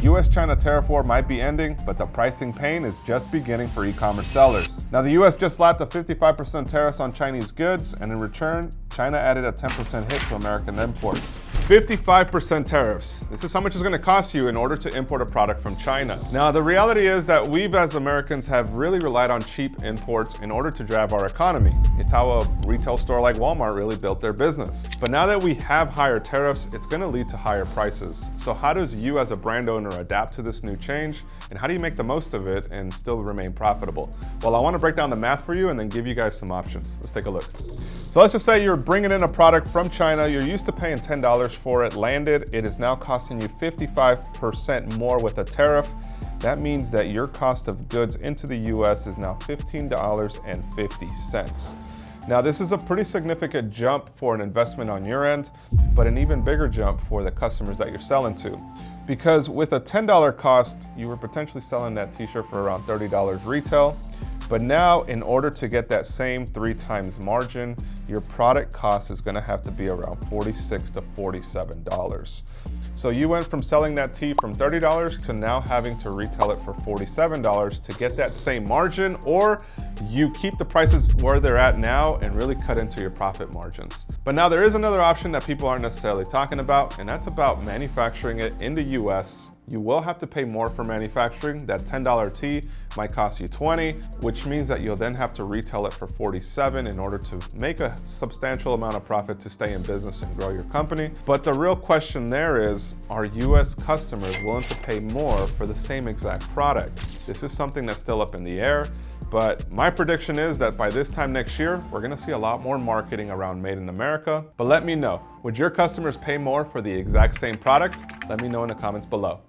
US-China tariff war might be ending, but the pricing pain is just beginning for e-commerce sellers. Now, the US just slapped a 55% tariffs on Chinese goods, and in return, China added a 10% hit to American imports. 55% tariffs. This is how much it's going to cost you in order to import a product from China. Now, the reality is that we as Americans have really relied on cheap imports in order to drive our economy. It's how a retail store like Walmart really built their business. But now that we have higher tariffs, it's going to lead to higher prices. So how does you as a brand owner adapt to this new change? And how do you make the most of it and still remain profitable? Well, I want to break down the math for you and then give you guys some options. Let's take a look. So let's just say you're bringing in a product from China. You're used to paying $10 for it, landed. It is now costing you 55% more with a tariff. That means that your cost of goods into the US is now $15.50. Now, this is a pretty significant jump for an investment on your end, but an even bigger jump for the customers that you're selling to. Because with a $10 cost, you were potentially selling that t-shirt for around $30 retail. But now, in order to get that same 3 times margin, your product cost is gonna have to be around $46 to $47. So you went from selling that tee from $30 to now having to retail it for $47 to get that same margin, or you keep the prices where they're at now and really cut into your profit margins. But now there is another option that people aren't necessarily talking about, and that's about manufacturing it in the US. You will have to pay more for manufacturing. That $10 tee might cost you $20, which means that you'll then have to retail it for $47 in order to make a substantial amount of profit to stay in business and grow your company. But the real question there is, are US customers willing to pay more for the same exact product? This is something that's still up in the air. But my prediction is that by this time next year, we're gonna see a lot more marketing around Made in America. But let me know, would your customers pay more for the exact same product? Let me know in the comments below.